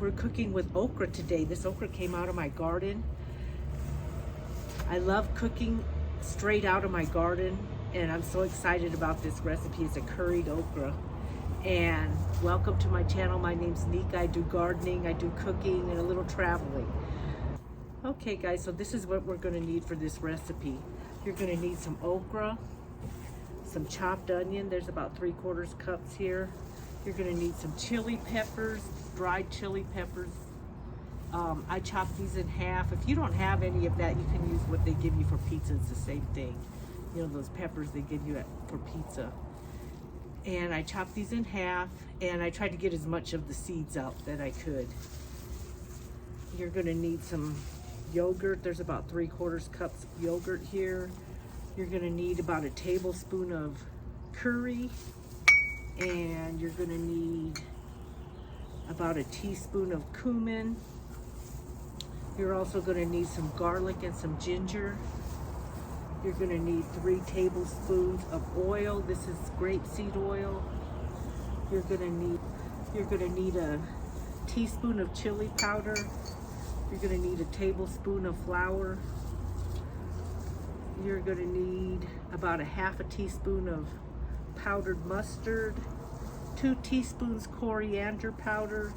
we're cooking with okra today. This okra came out of my garden. I love cooking straight out of my garden, and I'm so excited about this recipe. It's a curried okra. And welcome to my channel. My name's Nika. I do gardening, I do cooking, and a little traveling. Okay guys, so this is what we're gonna need for this recipe. You're gonna need some okra, some chopped onion. There's about 3/4 cups here. You're gonna need some chili peppers, dried chili peppers. I chopped these in half. If you don't have any of that, you can use what they give you for pizza. It's the same thing. You know, those peppers they give you for pizza. And I chopped these in half, and I tried to get as much of the seeds out that I could. You're gonna need some yogurt. There's about 3/4 cups of yogurt here. You're gonna need about a tablespoon of curry, and you're gonna need about a teaspoon of cumin. You're also gonna need some garlic and some ginger. You're gonna need 3 tablespoons of oil. This is grapeseed oil. You're gonna need a teaspoon of chili powder. You're gonna need a tablespoon of flour. You're gonna need about a 1/2 teaspoon of powdered mustard, 2 teaspoons coriander powder,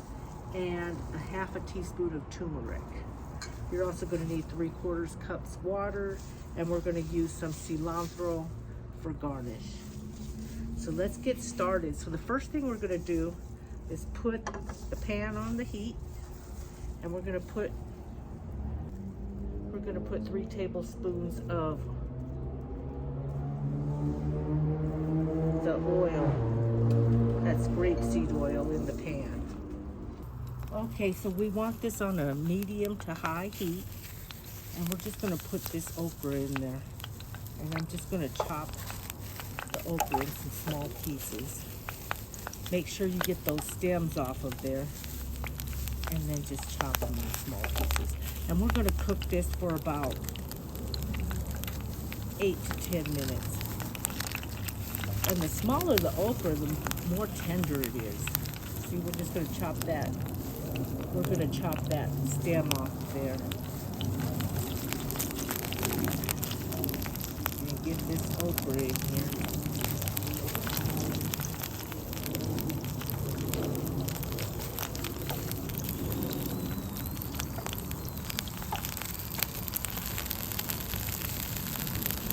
and a 1/2 teaspoon of turmeric. You're also gonna need 3/4 cups water, and we're gonna use some cilantro for garnish. So let's get started. So the first thing we're gonna do is put the pan on the heat, and we're gonna put 3 tablespoons of the oil. That's grapeseed oil in the pan. Okay, so we want this on a medium to high heat, and we're just gonna put this okra in there. And I'm just gonna chop the okra in some small pieces. Make sure you get those stems off of there, and then just chop them in small pieces. And we're gonna cook this for about 8 to 10 minutes. And the smaller the okra, the more tender it is. See, we're just gonna chop that. We're gonna chop that stem off there. And get this okra in here.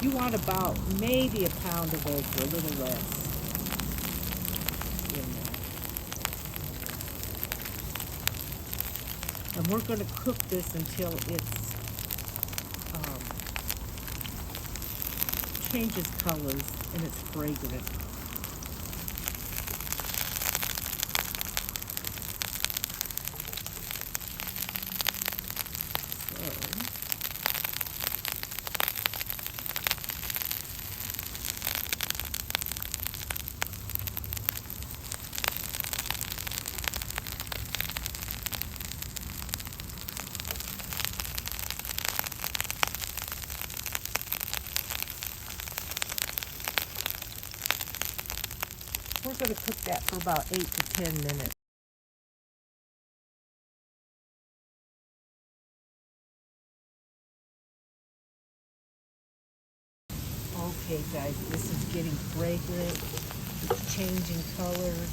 You want about maybe a pound of okra, a little less in there. And we're going to cook this until it changes colors and it's fragrant. We're going to cook that for about 8 to 10 minutes. Okay guys, this is getting fragrant. It's changing colors.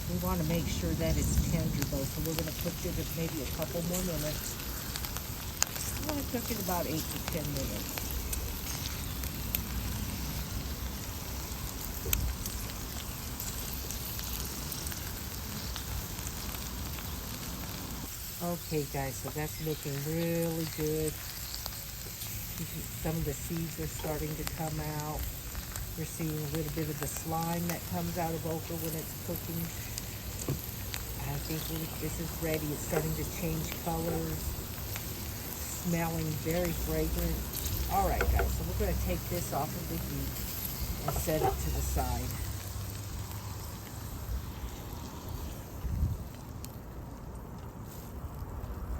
We want to make sure that it's tender though, so we're going to cook it maybe a couple more minutes. I'm going to cook it about 8 to 10 minutes. Okay guys, so that's looking really good. Some of the seeds are starting to come out. We're seeing a little bit of the slime that comes out of okra when it's cooking. I think this is ready. It's starting to change colors. Smelling very fragrant. All right guys, so we're going to take this off of the heat and set it to the side.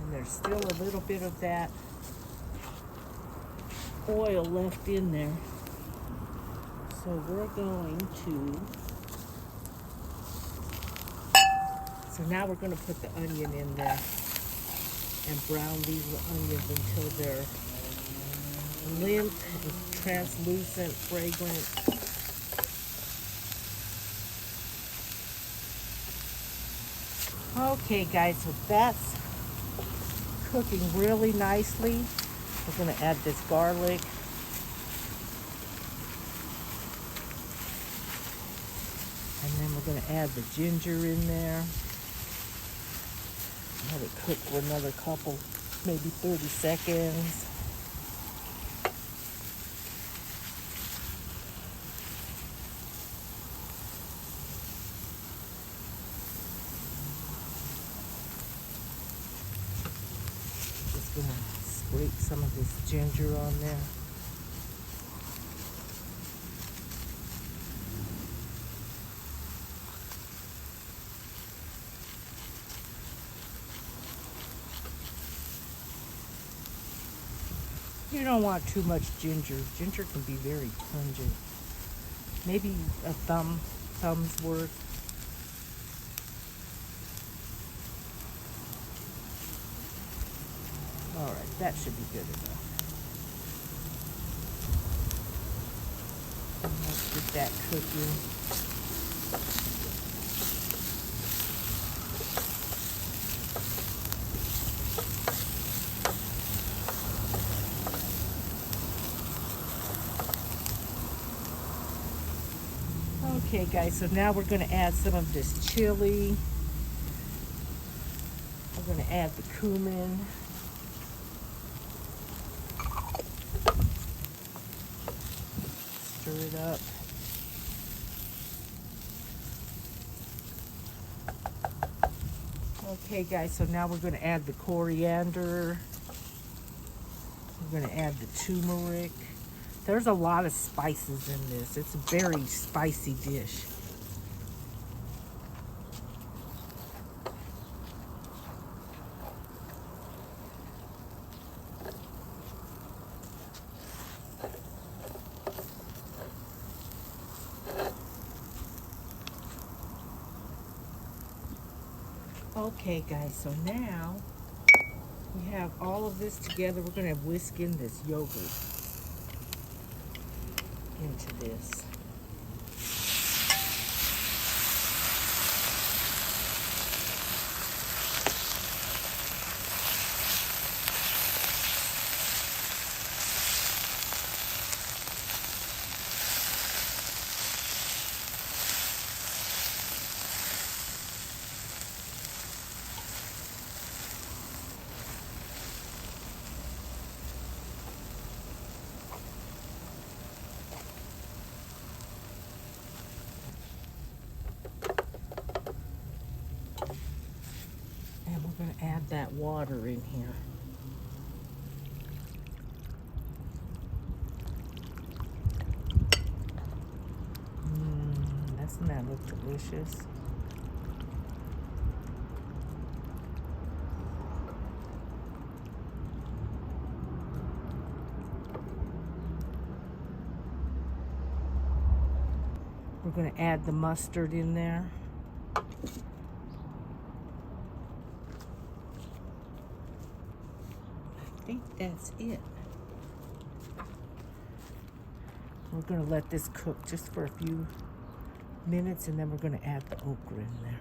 There's still a little bit of that oil left in there. So we're going to So now we're going to put the onion in there and brown these onions until they're limp, translucent, fragrant. Okay guys, so that's cooking really nicely. We're going to add this garlic. And then we're going to add the ginger in there. Let it cook for another couple, maybe 30 seconds. Just going to scrape some of this ginger on there. You don't want too much ginger. Ginger can be very pungent. Maybe a thumb's worth. All right, that should be good enough. Let's get that cooking. Okay guys, so now we're going to add some of this chili. We're going to add the cumin. Stir it up. Okay guys, so now we're going to add the coriander. We're going to add the turmeric. There's a lot of spices in this. It's a very spicy dish. Okay guys, so now we have all of this together. We're going to whisk in this yogurt into this. We're going to add that water in here. Doesn't that look delicious? We're going to add the mustard in there. I think that's it. We're going to let this cook just for a few minutes and then we're going to add the okra in there.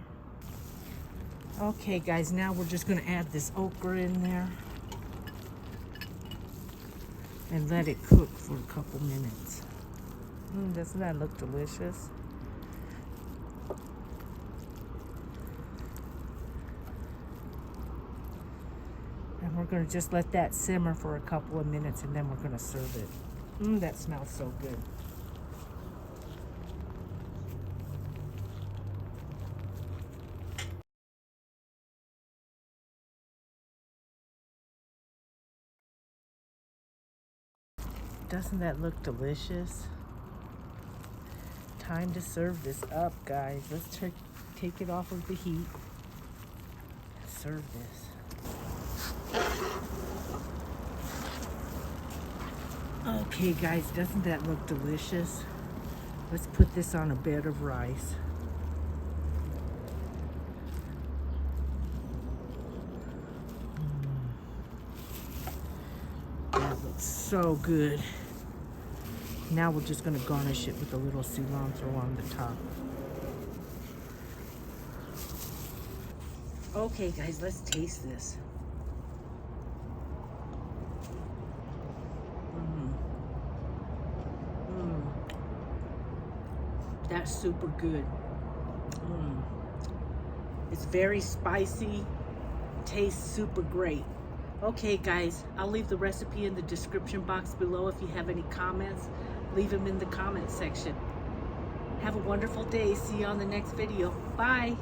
Okay guys, now we're just going to add this okra in there and let it cook for a couple minutes. Doesn't that look delicious? And we're going to just let that simmer for a couple of minutes and then we're going to serve it. That smells so good. Doesn't that look delicious? Time to serve this up, guys. Let's take it off of the heat and serve this. Okay, guys, doesn't that look delicious? Let's put this on a bed of rice. So good. Now we're just gonna garnish it with a little cilantro on the top. Okay guys, let's taste this. That's super good. It's very spicy, tastes super great. Okay guys, I'll leave the recipe in the description box below. If you have any comments, leave them in the comment section. Have a wonderful day. See you on the next video. Bye.